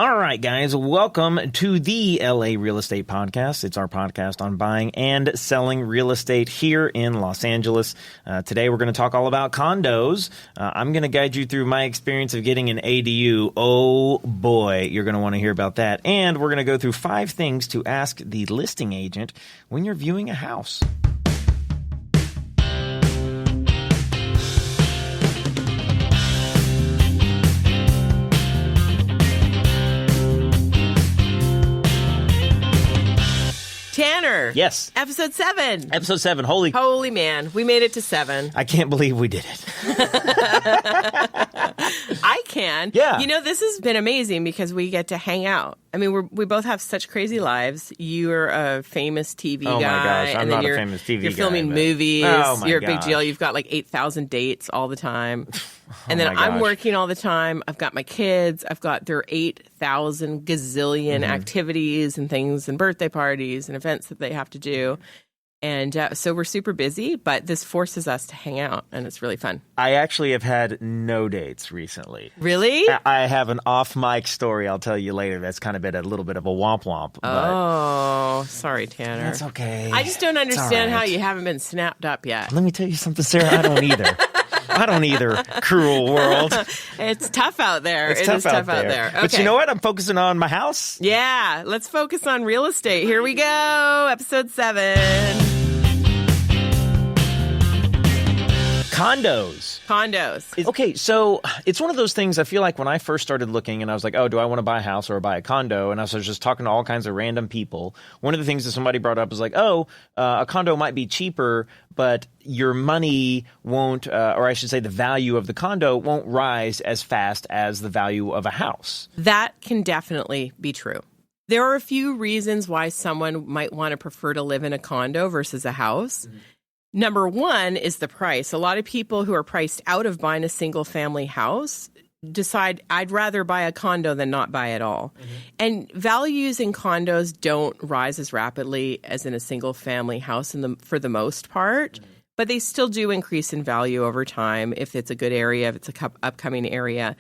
All right, guys, welcome to the LA Real Estate Podcast. It's our podcast on buying and selling real estate here in Los Angeles. Today, we're going to talk all about condos. I'm going to guide you through my experience of getting an ADU. Oh, boy, you're going to want to hear about that. And we're going to go through 5 things to ask the listing agent when you're viewing a house. Tanner. Yes. Episode 7. Episode 7. Holy man. We made it to 7. I can't believe we did it. I can. Yeah. You know, this has been amazing because we get to hang out. I mean, we both have such crazy lives. You're a famous TV guy. Oh, my gosh. I'm not a famous TV guy. You're filming movies. Oh, my You're a big gosh. deal. You've got like 8,000 dates all the time. And then my I'm gosh. working all the time. I've got my kids. I've got their 8,000 gazillion activities and things and birthday parties and events that they have to do. And so we're super busy, but this forces us to hang out, and it's really fun. I actually have had no dates recently. Really? I have an off-mic story I'll tell you later that's kind of been a little bit of a womp-womp. Oh, sorry, Tanner. That's okay. I just don't understand how you haven't been snapped up yet. Let me tell you something, Sarah. I don't either. I don't either, cruel world. It's tough out there. It's It tough is tough out there. Okay. But you know what? I'm focusing on my house. Yeah, let's focus on real estate. Here we go. Episode 7. Condos. Okay, so it's one of those things I feel like when I first started looking and I was like, oh, do I want to buy a house or buy a condo? And I was just talking to all kinds of random people. One of the things that somebody brought up was like, oh, a condo might be cheaper, but your money won't, or I should say the value of the condo won't rise as fast as the value of a house. That can definitely be true. There are a few reasons why someone might want to prefer to live in a condo versus a house. Mm-hmm. Number one is the price. A lot of people who are priced out of buying a single family house decide I'd rather buy a condo than not buy at all. Mm-hmm. And values in condos don't rise as rapidly as in a single family house for the most part, mm-hmm. but they still do increase in value over time if it's a good area, if it's a upcoming area.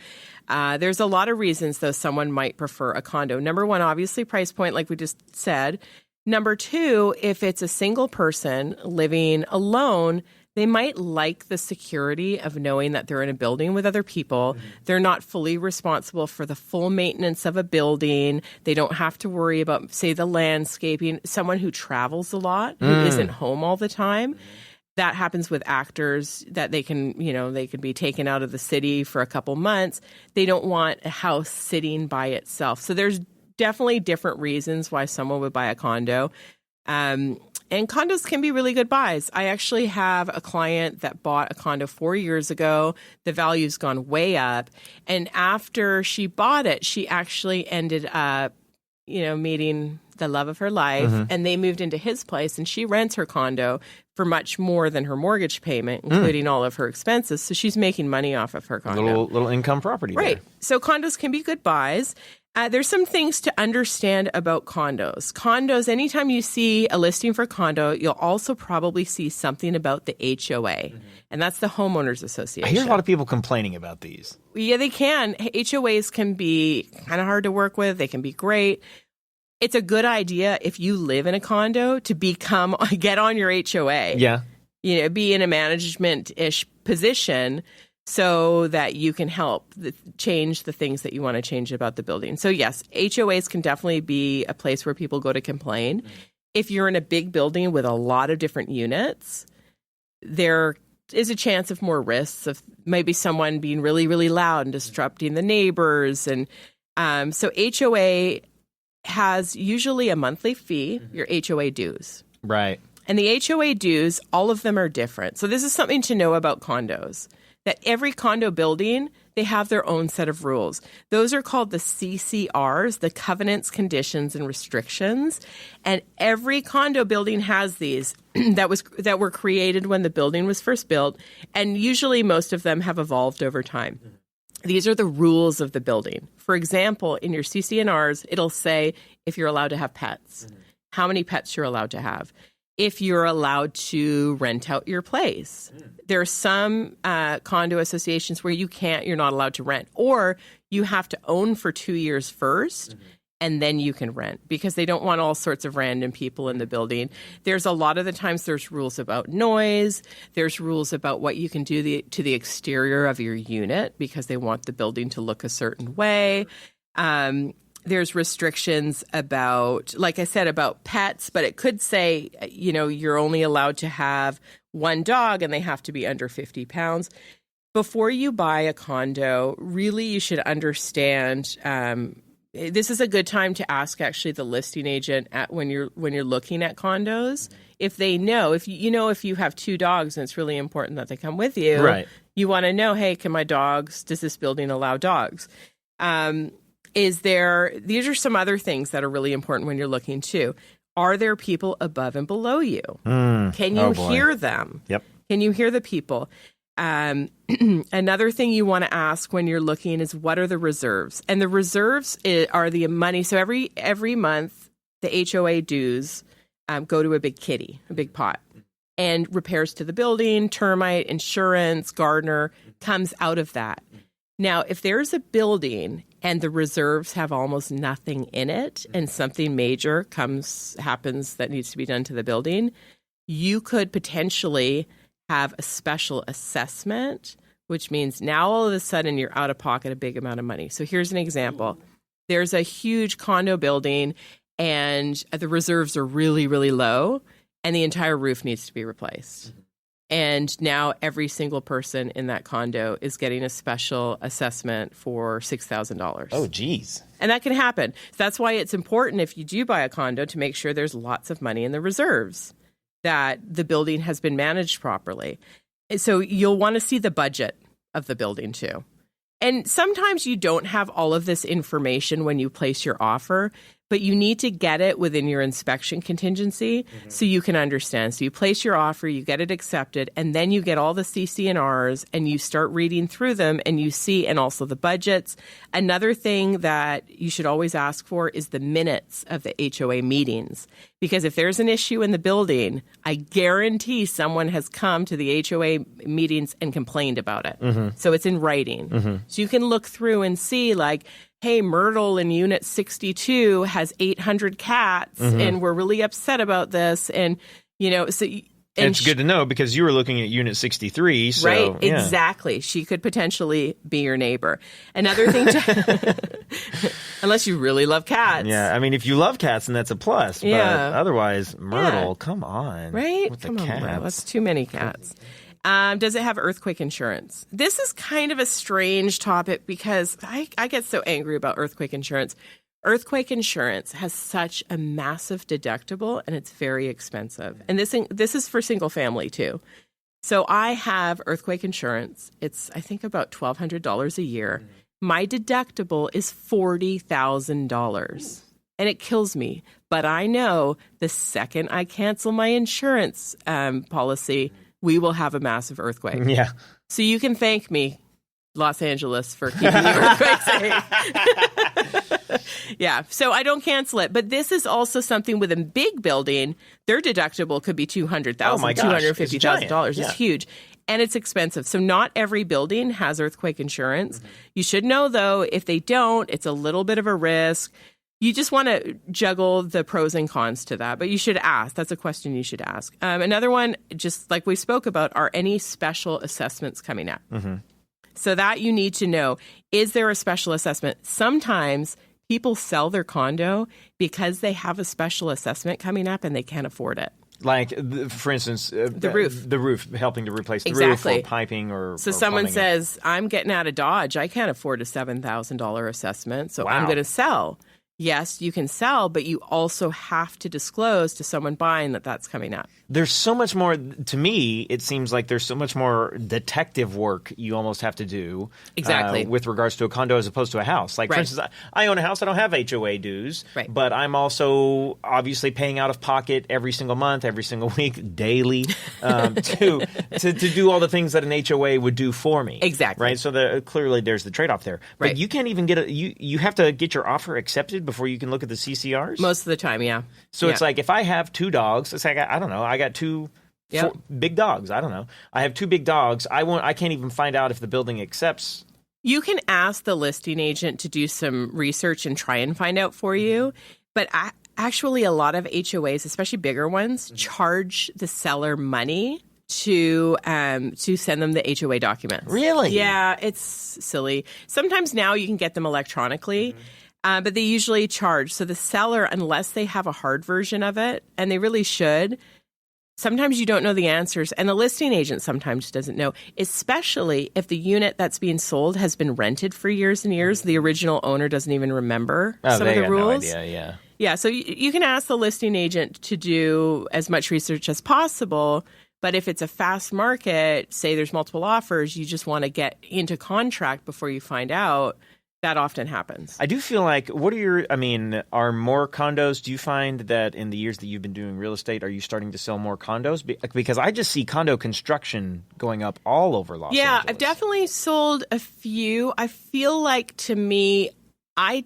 There's a lot of reasons, though, someone might prefer a condo. Number one, obviously, price point, like we just said. Number two, if it's a single person living alone, they might like the security of knowing that they're in a building with other people. Mm-hmm. They're not fully responsible for the full maintenance of a building. They don't have to worry about, say, the landscaping. Someone who travels a lot, who isn't home all the time. That happens with actors that they can be taken out of the city for a couple months. They don't want a house sitting by itself. So there's definitely different reasons why someone would buy a condo. And condos can be really good buys. I actually have a client that bought a condo 4 years ago. The value's gone way up. And after she bought it, she actually ended up, meeting the love of her life. Mm-hmm. And they moved into his place, and she rents her condo for much more than her mortgage payment, including all of her expenses. So she's making money off of her condo. Little income property right. there. So condos can be good buys. There's some things to understand about condos. Condos, anytime you see a listing for condo, you'll also probably see something about the HOA, and that's the Homeowners Association. I hear a lot of people complaining about these. Yeah, they can. HOAs can be kind of hard to work with. They can be great. It's a good idea if you live in a condo to get on your HOA. Yeah. Be in a management-ish position so that you can help change the things that you want to change about the building. So yes, HOAs can definitely be a place where people go to complain. If you're in a big building with a lot of different units, there is a chance of more risks of maybe someone being really, really loud and disrupting the neighbors. And so HOA has usually a monthly fee, your HOA dues. Right. And the HOA dues, all of them are different. So this is something to know about condos. That every condo building, they have their own set of rules. Those are called the CCRs, the Covenants, Conditions, and Restrictions. And every condo building has these that were created when the building was first built. And usually most of them have evolved over time. These are the rules of the building. For example, in your CCNRs, it'll say if you're allowed to have pets, how many pets you're allowed to have. If you're allowed to rent out your place. There are some condo associations where you're not allowed to rent, or you have to own for 2 years first. And then you can rent, because they don't want all sorts of random people in the building. There's a lot of the times there's rules about noise. There's rules about what you can do to the exterior of your unit, because they want the building to look a certain way. There's restrictions about, like I said, about pets, but it could say, you're only allowed to have one dog and they have to be under 50 pounds. Before you buy a condo, really you should understand, this is a good time to ask actually the listing agent when you're looking at condos, if they know, if you have 2 dogs and it's really important that they come with you, right? You want to know, hey, does this building allow dogs? These are some other things that are really important when you're looking too. Are there people above and below you? Can you hear them? Yep. Can you hear the people? Another thing you want to ask when you're looking is, what are the reserves? And the reserves are the money. So every month, the HOA dues go to a big kitty, a big pot. And repairs to the building, termite, insurance, gardener comes out of that. Now, if there's a building and the reserves have almost nothing in it and something major happens that needs to be done to the building, you could potentially have a special assessment, which means now all of a sudden you're out of pocket a big amount of money. So here's an example. There's a huge condo building and the reserves are really, really low and the entire roof needs to be replaced. And now every single person in that condo is getting a special assessment for $6,000. Oh, geez. And that can happen. So that's why it's important, if you do buy a condo, to make sure there's lots of money in the reserves, that the building has been managed properly. And so you'll want to see the budget of the building too. And sometimes you don't have all of this information when you place your offer, but you need to get it within your inspection contingency so you can understand. So you place your offer, you get it accepted, and then you get all the CC&Rs and you start reading through them and you see, and also the budgets. Another thing that you should always ask for is the minutes of the HOA meetings. Because if there's an issue in the building, I guarantee someone has come to the HOA meetings and complained about it. So it's in writing. So you can look through and see, like, hey, Myrtle in Unit 62 has 800 cats, and we're really upset about this. And, so... And it's good to know, because you were looking at Unit 63. So, right, yeah. Exactly. She could potentially be your neighbor. Another thing, unless you really love cats. Yeah, I mean, if you love cats, then that's a plus. Yeah. But otherwise, Myrtle, come on. Right? With Come the on, cats. Myrtle. That's too many cats. Does it have earthquake insurance? This is kind of a strange topic because I get so angry about earthquake insurance. Earthquake insurance has such a massive deductible, and it's very expensive. And this is for single family too. So I have earthquake insurance. It's, I think, about $1,200 a year. My deductible is $40,000. And it kills me. But I know the second I cancel my insurance policy, we will have a massive earthquake. Yeah. So you can thank me, Los Angeles, for keeping the earthquake safe. Yeah, so I don't cancel it. But this is also something with a big building. Their deductible could be $200,000, $250,000. It's huge. And it's expensive. So not every building has earthquake insurance. You should know, though, if they don't, it's a little bit of a risk. You just want to juggle the pros and cons to that. But you should ask. That's a question you should ask. Another one, just like we spoke about, are any special assessments coming up? So that you need to know, is there a special assessment? Sometimes people sell their condo because they have a special assessment coming up and they can't afford it. Like, for instance, the roof. The roof, helping to replace the roof or piping or So or someone plumbing. says, I'm getting out of Dodge. I can't afford a $7,000 assessment, so I'm going to sell. Yes, you can sell, but you also have to disclose to someone buying that that's coming up. There's so much more, to me, it seems like there's so much more detective work you almost have to do. Exactly. With regards to a condo as opposed to a house. Like, for instance, I own a house. I don't have HOA dues. Right. But I'm also obviously paying out of pocket every single month, every single week, daily, to do all the things that an HOA would do for me. Exactly. Right? So clearly there's the trade-off there. But you can't even get you have to get your offer accepted before you can look at the CCRs? Most of the time, yeah. So it's like, if I have 2 dogs, it's like, I don't know, I got 2 big dogs. I don't know. I have 2 big dogs. I can't even find out if the building accepts You can ask the listing agent to do some research and try and find out for you. But actually, a lot of HOAs, especially bigger ones, charge the seller money to send them the HOA documents. Really? Yeah, it's silly. Sometimes now you can get them electronically, but they usually charge. So the seller, unless they have a hard version of it, and they really should, sometimes you don't know the answers. And the listing agent sometimes doesn't know, especially if the unit that's being sold has been rented for years and years. The original owner doesn't even remember some of the rules. No idea, Yeah, so you can ask the listing agent to do as much research as possible. But if it's a fast market, say there's multiple offers, you just want to get into contract before you find out, that often happens. I do feel like, are more condos, do you find that in the years that you've been doing real estate, are you starting to sell more condos? Because I just see condo construction going up all over Los Angeles. Yeah, I've definitely sold a few. I feel like, to me, my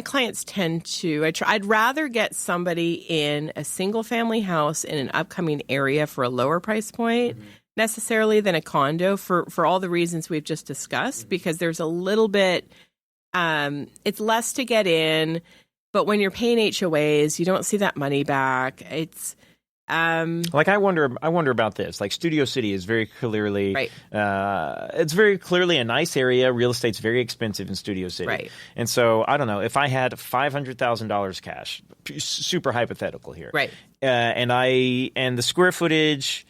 clients tend to, I'd rather get somebody in a single family house in an upcoming area for a lower price point necessarily than a condo for all the reasons we've just discussed, because there's a little bit, it's less to get in, but when you're paying HOAs, you don't see that money back. It's, I wonder about this. Like, Studio City is very clearly, right. It's very clearly a nice area. Real estate's very expensive in Studio City. Right. And so, I don't know, if I had $500,000 cash, super hypothetical here. Right. And the square footage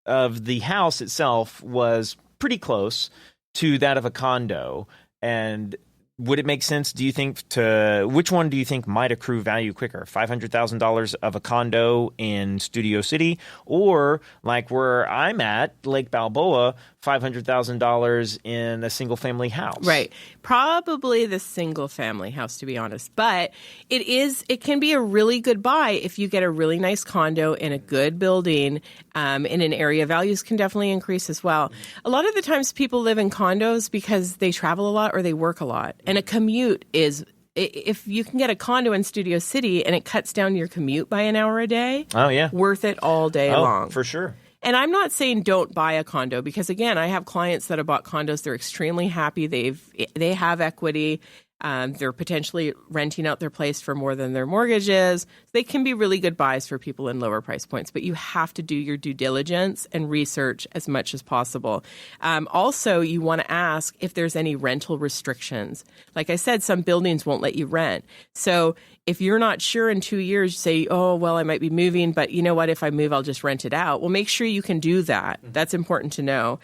of the house itself was pretty close to that of a condo. And would it make sense, do you think, which one do you think might accrue value quicker? $500,000 of a condo in Studio City, or like where I'm at, Lake Balboa, $500,000 in a single family house? Right. Probably the single family house, to be honest. But it can be a really good buy if you get a really nice condo in a good building in an area. Values can definitely increase as well. A lot of the times people live in condos because they travel a lot or they work a lot. And a commute is, if you can get a condo in Studio City and it cuts down your commute by an hour a day, worth it all day long. For sure. And I'm not saying don't buy a condo, because, again, I have clients that have bought condos. They're extremely happy. They have equity. They're potentially renting out their place for more than their mortgages. They can be really good buys for people in lower price points, but you have to do your due diligence and research as much as possible. Also, you want to ask if there's any rental restrictions. Like I said, some buildings won't let you rent. So if you're not sure in 2 years, you say, oh, well, I might be moving, but you know what? If I move, I'll just rent it out. Well, make sure you can do that. That's important to know.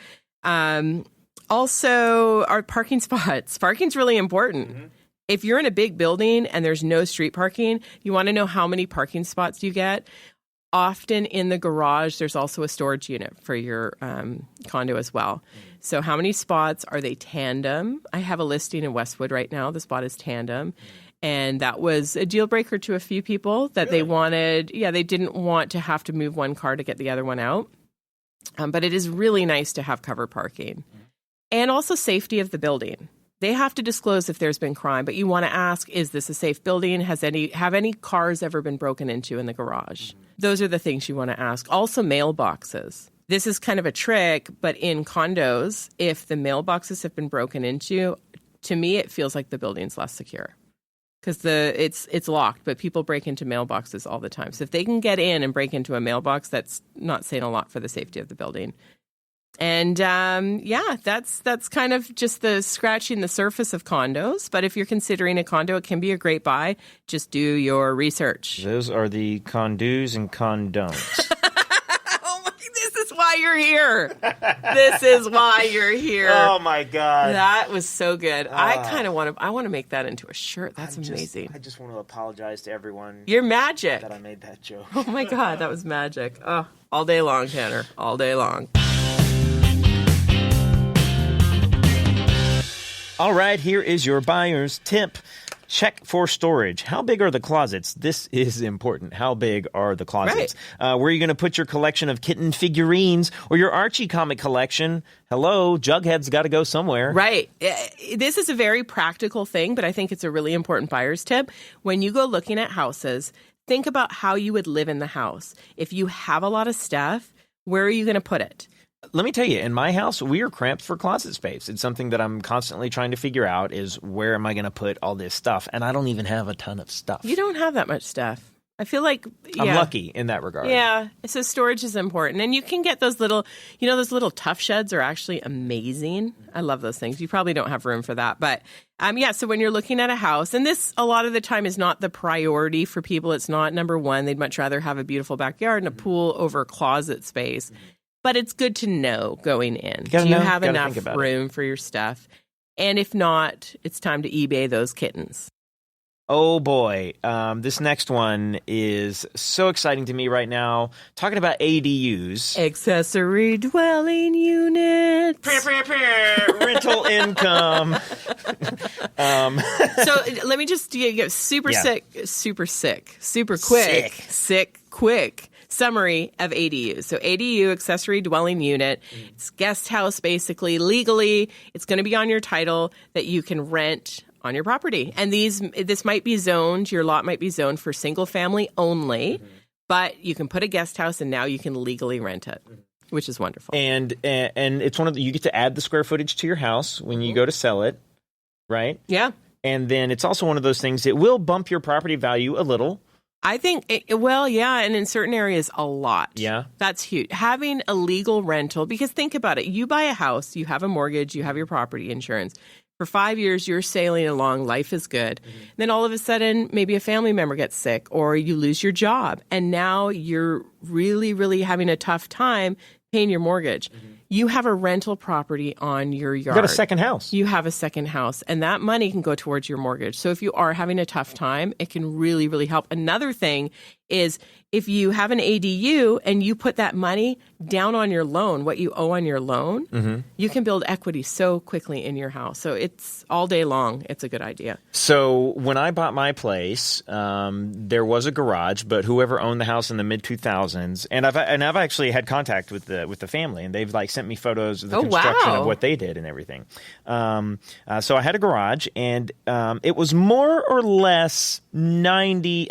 Also, our parking spots. Parking's really important. If you're in a big building and there's no street parking, you want to know how many parking spots you get. Often in the garage, there's also a storage unit for your condo as well. So how many spots? Are they tandem? I have a listing in Westwood right now. The spot is tandem. And that was a deal breaker to a few people that they wanted. Yeah, they didn't want to have to move one car to get the other one out. But it is really nice to have covered parking. And also safety of the building. They have to disclose if there's been crime, but you want to ask, is this a safe building? Have any cars ever been broken into in the garage? Those are the things you want to ask. Also, mailboxes. This is kind of a trick, but in condos, if the mailboxes have been broken into, to me, it feels like the building's less secure. Because it's locked, but people break into mailboxes all the time. So if they can get in and break into a mailbox, that's not saying a lot for the safety of the building. And that's kind of just the scratching the surface of condos. But if you're considering a condo, it can be a great buy. Just do your research. Those are the condos and condon'ts. This is why you're here. This is why you're here. Oh my God. That was so good. I want to make that into a shirt. That's amazing. I just want to apologize to everyone. You're magic. That I made that joke. Oh my God, that was magic. Oh, all day long, Tanner. All day long. All right, here is your buyer's tip. Check for storage. How big are the closets? This is important. How big are the closets? Right. Where are you going to put your collection of kitten figurines or your Archie comic collection? Hello, Jughead's got to go somewhere. Right. This is a very practical thing, but I think it's a really important buyer's tip. When you go looking at houses, think about how you would live in the house. If you have a lot of stuff, where are you going to put it? Let me tell you, in my house, we are cramped for closet space. It's something that I'm constantly trying to figure out is where am I going to put all this stuff? And I don't even have a ton of stuff. You don't have that much stuff. I feel like I'm lucky in that regard. Yeah. So storage is important. And you can get those little, those little tough sheds are actually amazing. I love those things. You probably don't have room for that. But so when you're looking at a house, and this a lot of the time is not the priority for people. It's not number one. They'd much rather have a beautiful backyard and a pool over closet space. But it's good to know going in. Do you have enough room for your stuff? And if not, it's time to eBay those kittens. Oh boy, this next one is so exciting to me right now. Talking about ADUs. Accessory dwelling units. Rental income. So let me just get super quick summary of ADU. So ADU, accessory dwelling unit, it's guest house basically. Legally, it's going to be on your title that you can rent on your property. And this might be zoned, your lot might be zoned for single family only, but you can put a guest house and now you can legally rent it, which is wonderful. And it's you get to add the square footage to your house when you go to sell it, right? Yeah. And then it's also one of those things, it will bump your property value a little. I think, and in certain areas, a lot. Yeah. That's huge. Having a legal rental, because think about it, you buy a house, you have a mortgage, you have your property insurance. For 5 years, you're sailing along, life is good. Then all of a sudden, maybe a family member gets sick or you lose your job. And now you're really, really having a tough time paying your mortgage. You have a rental property on your yard. You got a second house. You have a second house, and that money can go towards your mortgage. So if you are having a tough time, it can really, really help. Another thing is if you have an ADU and you put that money down on your loan, what you owe on your loan, you can build equity so quickly in your house. So it's all day long. It's a good idea. So when I bought my place, there was a garage, but whoever owned the house in the mid 2000s, and I've actually had contact with the family, and they've sent me photos of the construction of what they did and everything. So I had a garage, and it was more or less 90.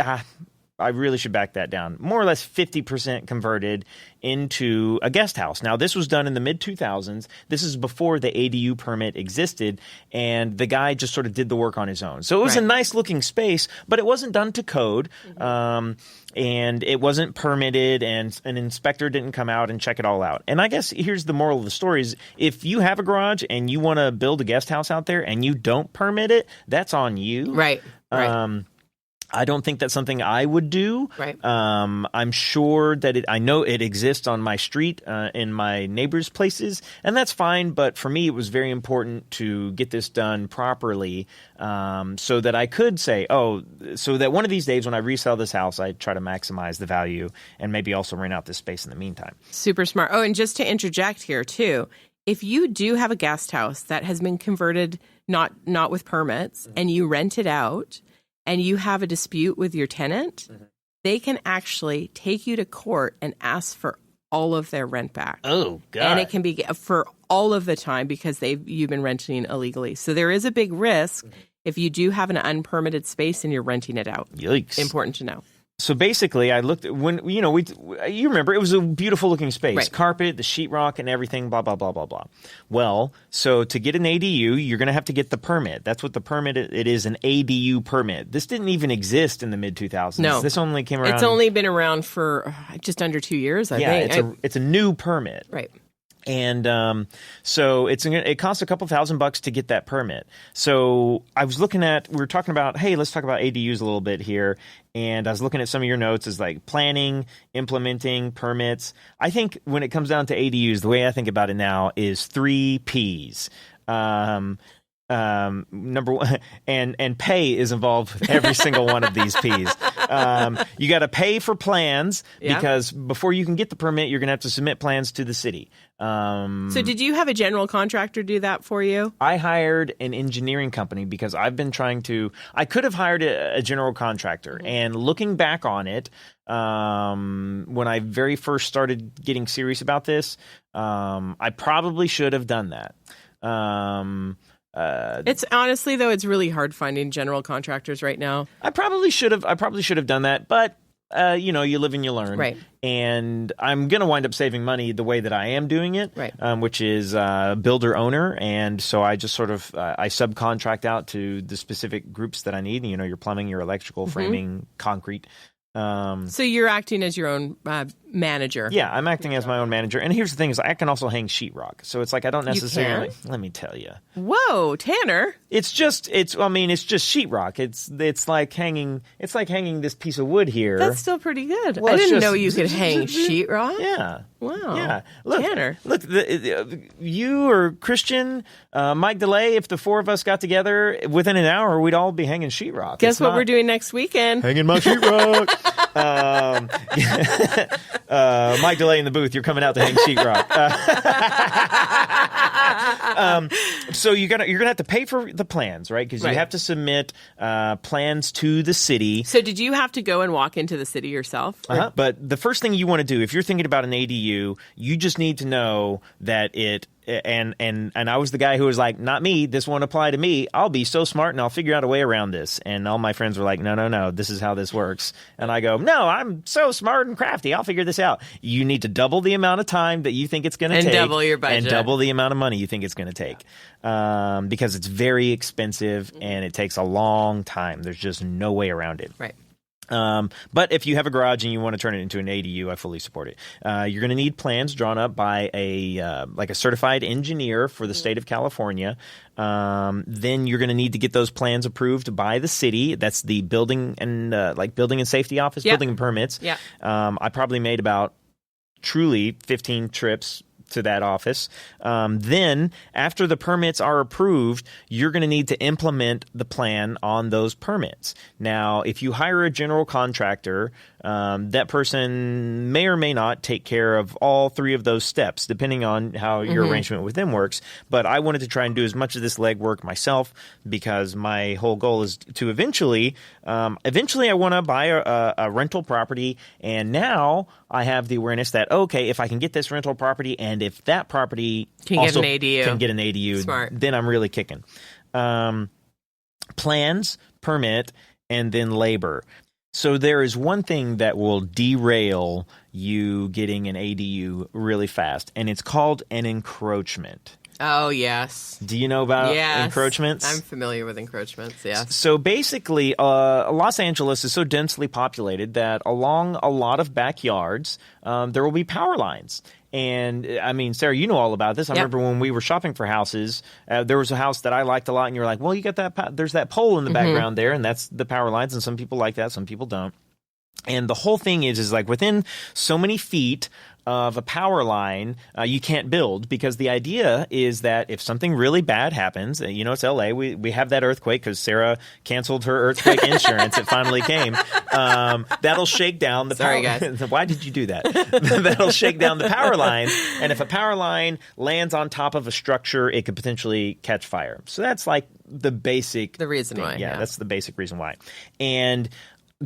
I really should back that down. More or less 50% converted into a guest house. Now, this was done in the mid-2000s. This is before the ADU permit existed, and the guy just sort of did the work on his own. So it was a nice-looking space, but it wasn't done to code, and it wasn't permitted, and an inspector didn't come out and check it all out. And I guess here's the moral of the story is if you have a right and you want to build a guest house out there and you don't permit it, that's on you. Right. I don't think that's something I would do. Right. I'm sure that I know it exists on my street, in my neighbors' places, and that's fine. But for me, it was very important to get this done properly, so that I could say, so that one of these days when I resell this house, I try to maximize the value and maybe also rent out this space in the meantime. Super smart. Oh, and just to interject here too, if you do have a guest house that has been converted not with permits and you rent it out, and you have a dispute with your tenant, they can actually take you to court and ask for all of their rent back. Oh, God. And it can be for all of the time because you've been renting illegally. So there is a big risk if you do have an unpermitted space and you're renting it out. Yikes. Important to know. So basically, I looked at you remember, it was a beautiful looking space, right. Carpet, the sheetrock and everything, blah, blah, blah, blah, blah. Well, so to get an ADU, you're going to have to get the permit. That's what the permit, it is an ADU permit. This didn't even exist in the mid 2000s. No. This only came around. It's only been around for just under 2 years, I think. It's a new permit. Right. And so it costs a couple $1,000 to get that permit. So I was we were talking about, hey, let's talk about ADUs a little bit here. And I was looking at some of your notes as planning, implementing, permits. I think when it comes down to ADUs, the way I think about it now is 3 Ps. Number one, and pay is involved with every single one of these Ps. You got to pay for plans because before you can get the permit, you're going to have to submit plans to the city. So did you have a general contractor do that for you? I hired an engineering company because I've been I could have hired a general contractor. And looking back on it, when I very first started getting serious about this, I probably should have done that. It's honestly, though, it's really hard finding general contractors right now. I probably should have done that, but you live and you learn. Right. And I'm going to wind up saving money the way that I am doing it, right. Which is builder owner. And so I just sort of I subcontract out to the specific groups that I need. Your plumbing, your electrical, framing, concrete. So you're acting as your own manager. Yeah, I'm acting as my own manager. And here's the thing is I can also hang sheetrock. So it's like I don't necessarily – let me tell you. Whoa, Tanner. It's just sheetrock. It's like hanging this piece of wood here. That's still pretty good. Well, I didn't know you could hang sheetrock. Yeah. Wow. Yeah. Tanner. Look, you or Christian, Mike DeLay, if the four of us got together within an hour, we'd all be hanging sheetrock. Guess what we're doing next weekend? Hanging my sheetrock. Mike DeLay in the booth, you're coming out to hang sheetrock. So you're gonna have to pay for the plans, right? Because you have to submit plans to the city. So did you have to go and walk into the city yourself? But the first thing you want to do, if you're thinking about an ADU, you just need to know that it. And I was the guy who was like, not me, this won't apply to me. I'll be so smart and I'll figure out a way around this. And all my friends were like, no, this is how this works. And I go, no, I'm so smart and crafty. I'll figure this out. You need to double the amount of time that you think it's going to take. And double your budget. And double the amount of money you think it's going to take. Because it's very expensive and it takes a long time. There's just no way around it. Right. But if you have a garage and you want to turn it into an ADU, I fully support it. You're going to need plans drawn up by a certified engineer for the state of California. Then you're going to need to get those plans approved by the city. That's the building and safety office, building and permits. Yeah. I probably made about truly 15 trips to that office. Then after the permits are approved, you're going to need to implement the plan on those permits. Now, if you hire a general contractor, that person may or may not take care of all three of those steps, depending on how your arrangement with them works. But I wanted to try and do as much of this legwork myself because my whole goal is to eventually I want to buy a rental property. And now I have the awareness that, okay, if I can get this rental property and if that property can get an ADU, Smart. Then I'm really kicking. Plans, permit, and then labor. So there is one thing that will derail you getting an ADU really fast, and it's called an encroachment. Oh, yes. Do you know about encroachments? I'm familiar with encroachments, yes. So basically, Los Angeles is so densely populated that along a lot of backyards, there will be power lines. And, I mean, Sarah, you know all about this. I remember when we were shopping for houses, there was a house that I liked a lot, and you were like, well, you got that there's that pole in the background there, and that's the power lines, and some people like that, some people don't. And the whole thing is like within so many feet of a power line, you can't build because the idea is that if something really bad happens, it's LA, we have that earthquake because Sara canceled her earthquake insurance. It finally came. That'll shake down the Sorry, power. guys. Why did you do that? That'll shake down the power lines. And if a power line lands on top of a structure, it could potentially catch fire. So that's like the reason why. Yeah, that's the basic reason why. And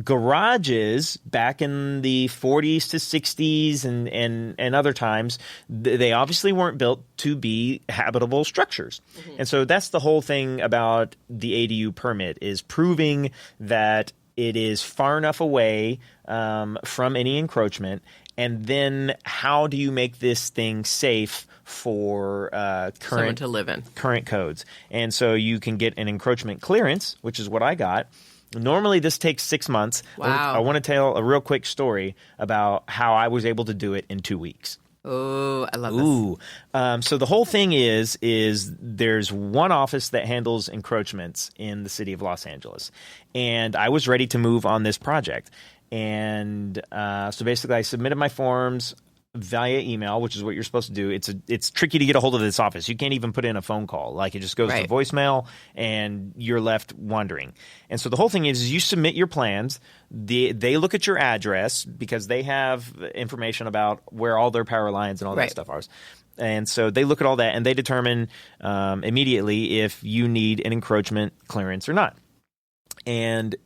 garages back in the 40s to 60s and other times, they obviously weren't built to be habitable structures. And so that's the whole thing about the ADU permit is proving that it is far enough away from any encroachment. And then how do you make this thing safe for someone to live in? Current codes. And so you can get an encroachment clearance, which is what I got. Normally, this takes 6 months. Wow. I want to tell a real quick story about how I was able to do it in 2 weeks. Oh, I love this. So the whole thing is there's one office that handles encroachments in the city of Los Angeles. And I was ready to move on this project. And so basically I submitted my forms via email, which is what you're supposed to do. It's tricky to get a hold of this office. You can't even put in a phone call. Like it just goes to voicemail and you're left wondering. And so the whole thing is you submit your plans. They look at your address because they have information about where all their power lines and all that stuff are. And so they look at all that and they determine immediately if you need an encroachment clearance or not. And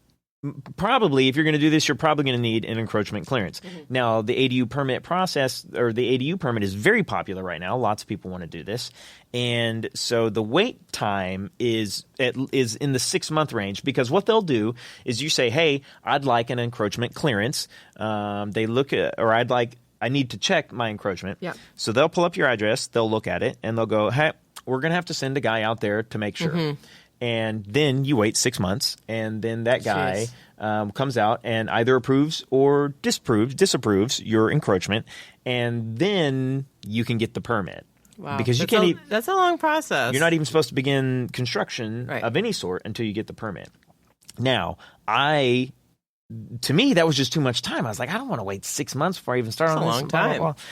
Probably, if you're going to do this, you're probably going to need an encroachment clearance. Now, the ADU permit process, or the ADU permit, is very popular right now. Lots of people want to do this. And so the wait time is in the 6-month range, because what they'll do is you say, hey, I'd like an encroachment clearance. They look at, or I need to check my encroachment. Yeah. So they'll pull up your address, they'll look at it, and they'll go, hey, we're going to have to send a guy out there to make sure. And then you wait 6 months, and then that guy comes out and either approves or disapproves your encroachment, and then you can get the permit. Wow. Because that's a long process. You're not even supposed to begin construction of any sort until you get the permit. Now, to me, that was just too much time. I was like, I don't want to wait 6 months before I even start on this. That's a long time. Blah, blah, blah.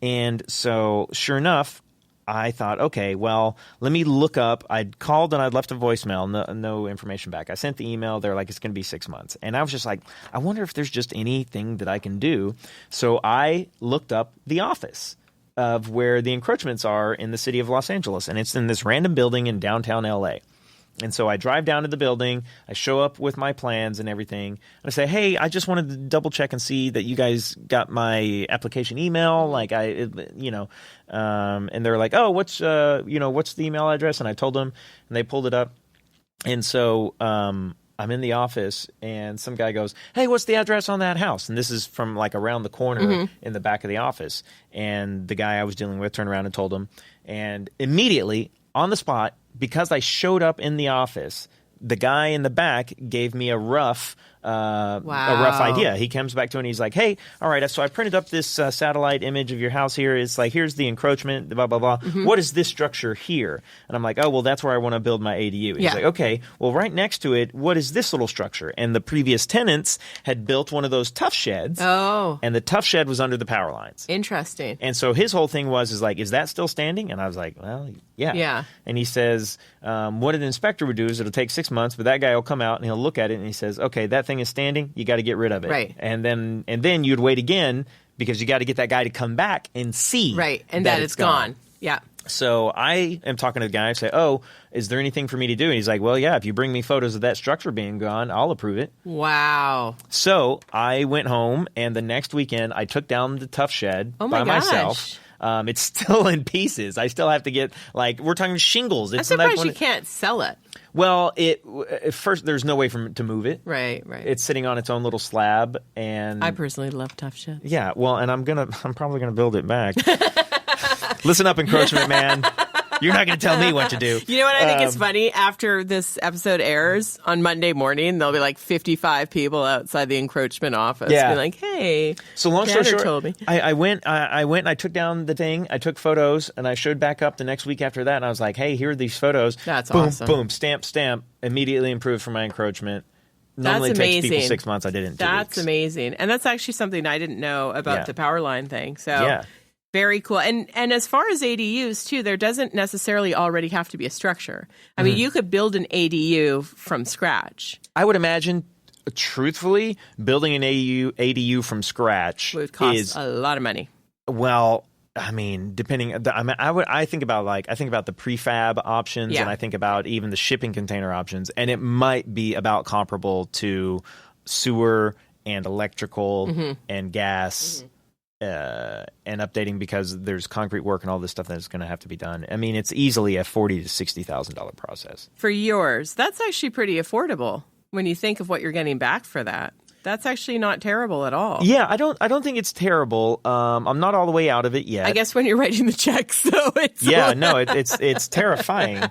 And so, sure enough, I thought, okay, well, let me look up. I'd called and I'd left a voicemail, no information back. I sent the email. They're like, it's going to be 6 months. And I was just like, I wonder if there's just anything that I can do. So I looked up the office of where the encroachments are in the city of Los Angeles. And it's in this random building in downtown LA. And so I drive down to the building, I show up with my plans and everything, and I say, hey, I just wanted to double check and see that you guys got my application email, and they're like, oh, what's the email address? And I told them, and they pulled it up. And so I'm in the office, and some guy goes, hey, what's the address on that house? And this is from like around the corner in the back of the office. And the guy I was dealing with turned around and told him, and immediately on the spot, because I showed up in the office, the guy in the back gave me a rough idea. He comes back to it and he's like, hey, all right, so I printed up this satellite image of your house here. It's like, here's the encroachment, blah, blah, blah. What is this structure here? And I'm like, oh, well, that's where I want to build my ADU. He's like, okay, well, right next to it, what is this little structure? And the previous tenants had built one of those tough sheds. Oh. And the tough shed was under the power lines. Interesting. And so his whole thing is that still standing? And I was like, well, yeah. Yeah. And he says, what an inspector would do is it'll take 6 months, but that guy will come out and he'll look at it and he says, okay, that thing is standing. You got to get rid of it. Right. And then you'd wait again because you got to get that guy to come back and see. Right. And that it's gone. Yeah. So I am talking to the guy. I say, oh, is there anything for me to do? And he's like, well, yeah, if you bring me photos of that structure being gone, I'll approve it. Wow. So I went home, and the next weekend I took down the tough shed by myself. It's still in pieces. I still have to get, we're talking shingles. I'm surprised you can't sell it. Well, first, there's no way to move it. Right. It's sitting on its own little slab, and I personally love tough sheds. Yeah, well, and I'm probably gonna build it back. Listen up, encroachment man. You're not going to tell me what to do. You know what I think is funny? After this episode airs on Monday morning, there'll be like 55 people outside the encroachment office. Yeah. Be like, hey, so long story short, told me. I went and I took down the thing. I took photos, and I showed back up the next week after that, and I was like, hey, here are these photos. That's boom, awesome. Boom, stamp, immediately improved for my encroachment. Normally That's it amazing. takes people 6 months. I did it in 2 That's weeks. Amazing. And that's actually something I didn't know about the power line thing. So yeah. Very cool. And as far as ADUs, too, there doesn't necessarily already have to be a structure. I mean, you could build an ADU from scratch. I would imagine, truthfully, building an ADU from scratch would cost a lot of money. Well, I mean, I think about the prefab options, and I think about even the shipping container options, and it might be about comparable to sewer and electrical and gas. And updating because there's concrete work and all this stuff that's going to have to be done. I mean, it's easily a $40,000 to $60,000 process. For yours, that's actually pretty affordable when you think of what you're getting back for that. That's actually not terrible at all. Yeah, I don't think it's terrible. I'm not all the way out of it yet. I guess when you're writing the checks, though, it's it's terrifying.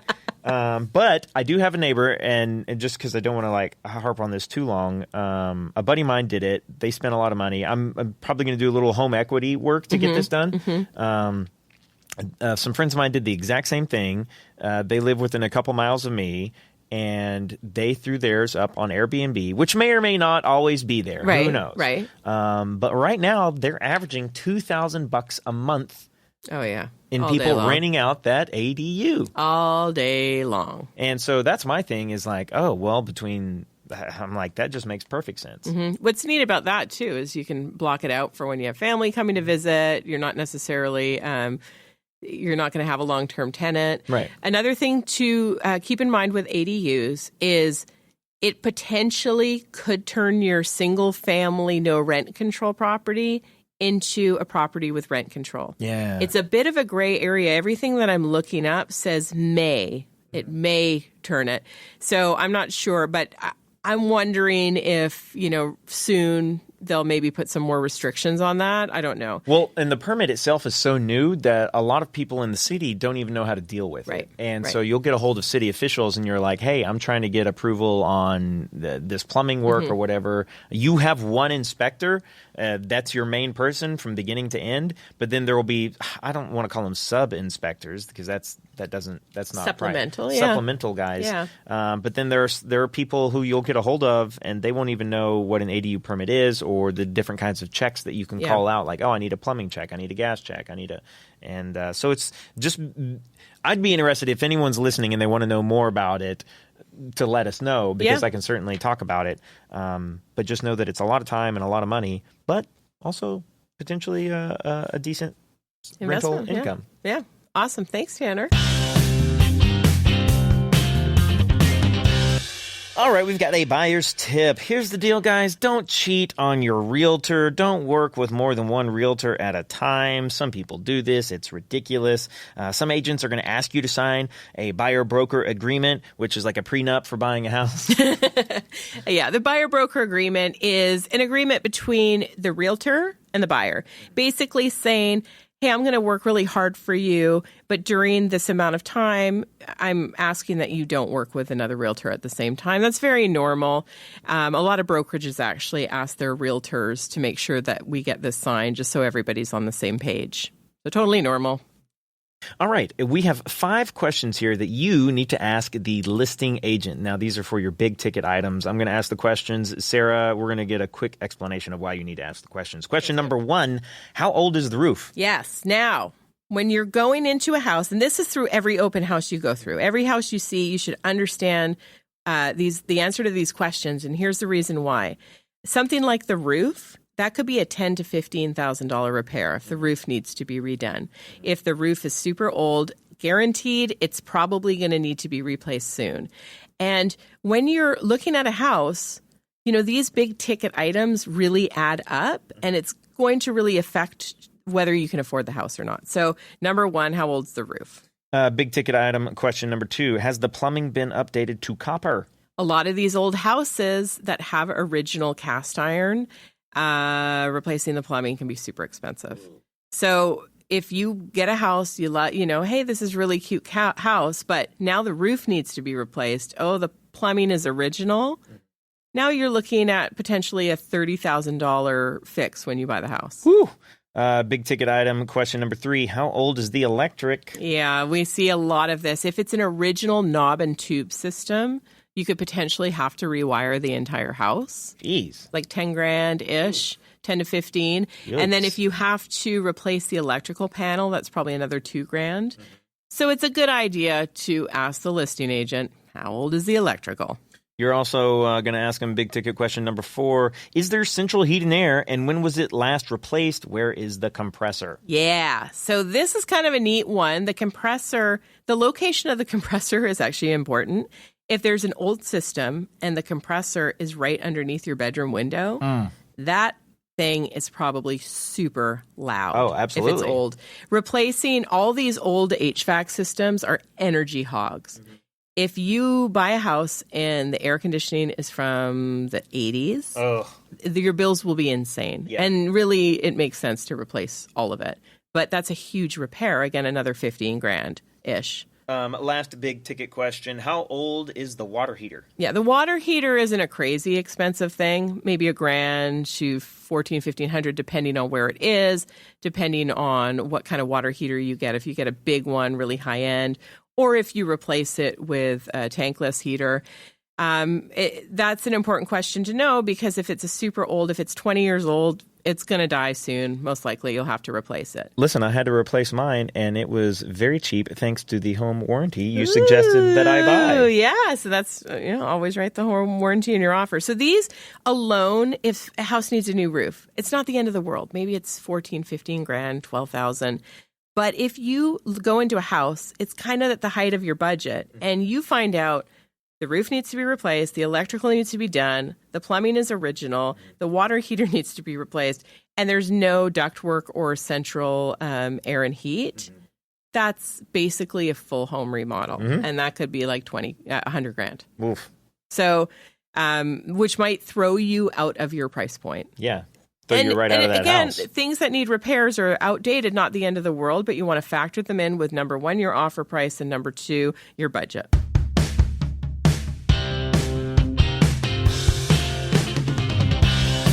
But I do have a neighbor, and just because I don't want to harp on this too long, a buddy of mine did it. They spent a lot of money. I'm probably going to do a little home equity work to get this done. Some friends of mine did the exact same thing. They live within a couple miles of me, and they threw theirs up on Airbnb, which may or may not always be there. Right, Who knows? Right. But right now, they're averaging $2,000 a month. Oh, yeah. In people renting out that ADU. All day long. And so that's my thing is I'm like, that just makes perfect sense. What's neat about that, too, is you can block it out for when you have family coming to visit. You're not necessarily... you're not going to have a long-term tenant. Right. Another thing to keep in mind with ADUs is it potentially could turn your single family, no rent control property into a property with rent control. Yeah. It's a bit of a gray area. Everything that I'm looking up says may. It may turn it. So I'm not sure, but I'm wondering if, soon they'll maybe put some more restrictions on that. I don't know. Well, and the permit itself is so new that a lot of people in the city don't even know how to deal with it. And so you'll get a hold of city officials and you're like, hey, I'm trying to get approval on this plumbing work or whatever. You have one inspector. That's your main person from beginning to end. But then there will be, I don't want to call them sub-inspectors because that's not supplemental, right. Yeah. Supplemental guys. Yeah. But then there are people who you'll get a hold of and they won't even know what an ADU permit is or the different kinds of checks that you can call out. Like, oh, I need a plumbing check. I need a gas check. So it's just, I'd be interested if anyone's listening and they want to know more about it to let us know because I can certainly talk about it. But just know that it's a lot of time and a lot of money, but also potentially a decent rental income. Yeah. Awesome. Thanks, Tanner. All right, we've got a buyer's tip. Here's the deal, guys. Don't cheat on your realtor. Don't work with more than one realtor at a time. Some people do this. It's ridiculous. Some agents are going to ask you to sign a buyer-broker agreement, which is like a prenup for buying a house. Yeah, the buyer-broker agreement is an agreement between the realtor and the buyer, basically saying, hey, I'm going to work really hard for you, but during this amount of time, I'm asking that you don't work with another realtor at the same time. That's very normal. A lot of brokerages actually ask their realtors to make sure that we get this signed just so everybody's on the same page. So totally normal. All right. We have 5 questions here that you need to ask the listing agent. Now, these are for your big ticket items. I'm going to ask the questions. Sarah, we're going to get a quick explanation of why you need to ask the questions. Question number 1, how old is the roof? Yes. Now, when you're going into a house, and this is through every open house you go through, every house you see, you should understand the answer to these questions. And here's the reason why. Something like the roof, that could be a $10,000 to $15,000 repair if the roof needs to be redone. If the roof is super old, guaranteed, it's probably going to need to be replaced soon. And when you're looking at a house, these big ticket items really add up, and it's going to really affect whether you can afford the house or not. So number 1, how old's the roof? Big ticket item. Question number 2, has the plumbing been updated to copper? A lot of these old houses that have original cast iron, replacing the plumbing can be super expensive. So if you get a house, hey, this is really cute house, but now the roof needs to be replaced. Oh, the plumbing is original. Now you're looking at potentially a $30,000 fix when you buy the house. Whew. Big ticket item. Question number 3, how old is the electric? Yeah, we see a lot of this. If it's an original knob and tube system, you could potentially have to rewire the entire house. Jeez. Like 10 grand-ish, 10 to 15. Yikes. And then if you have to replace the electrical panel, that's probably another 2 grand. So it's a good idea to ask the listing agent, how old is the electrical? You're also going to ask them big ticket question number 4. Is there central heat and air, and when was it last replaced? Where is the compressor? Yeah, so this is kind of a neat one. The location of the compressor is actually important. If there's an old system and the compressor is right underneath your bedroom window, that thing is probably super loud. Oh, absolutely. If it's old. Replacing all these old HVAC systems are energy hogs. If you buy a house and the air conditioning is from the 80s, your bills will be insane. Yeah. And really, it makes sense to replace all of it. But that's a huge repair. Again, another 15 grand-ish. Last big ticket question. How old is the water heater? Yeah, the water heater isn't a crazy expensive thing. Maybe $1,000 to $1,400, $1,500, depending on where it is, depending on what kind of water heater you get. If you get a big one, really high end, or if you replace it with a tankless heater. That's an important question to know because if it's a super old, if it's 20 years old, it's going to die soon. Most likely you'll have to replace it. Listen, I had to replace mine, and it was very cheap thanks to the home warranty you suggested that I buy. Oh, yeah. So that's, always write the home warranty in your offer. So these alone, if a house needs a new roof, it's not the end of the world. Maybe it's 14, 15 grand, 12,000. But if you go into a house, it's kind of at the height of your budget, and you find out The roof needs to be replaced. The electrical needs to be done. The plumbing is original. The water heater needs to be replaced. And there's no ductwork or central air and heat. That's basically a full home remodel. And that could be like $100,000. Oof. So, which might throw you out of your price point. Yeah. Throw you right out of that house. Again, things that need repairs are outdated, not the end of the world, but you want to factor them in with number one, your offer price, and number two, your budget.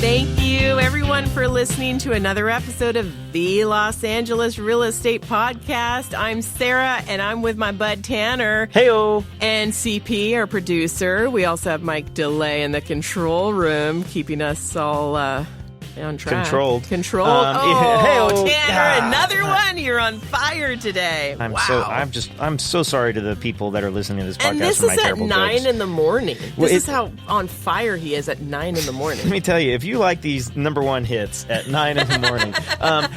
Thank you, everyone, for listening to another episode of the Los Angeles Real Estate Podcast. I'm Sara, and I'm with my bud Tanner. Heyo. And CP, our producer. We also have Mike DeLay in the control room, keeping us all on track. Controlled. Oh, Tanner, another one. You're on fire today. I'm so sorry to the people that are listening to this podcast. And this for my is at terrible 9 jokes. in the morning. This is how on fire he is at 9 in the morning. Let me tell you, if you like these number one hits at 9 in the morning.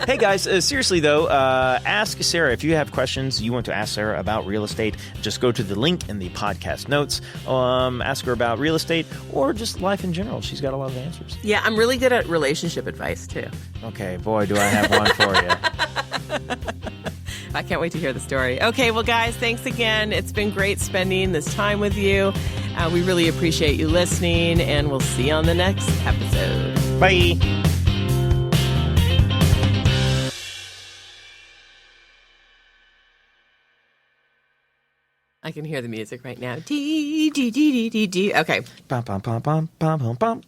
Hey, guys, seriously, though, ask Sara. If you have questions you want to ask Sara about real estate, just go to the link in the podcast notes. Ask her about real estate or just life in general. She's got a lot of answers. Yeah, I'm really good at relationship advice, too. Okay, boy, do I have one for you. I can't wait to hear the story. Okay, well, guys, thanks again. It's been great spending this time with you. We really appreciate you listening, and we'll see you on the next episode. Bye. I can hear the music right now. Dee, dee, dee, dee, dee, dee. Okay. Bum, bum, bum, bum, bum, bum, bum.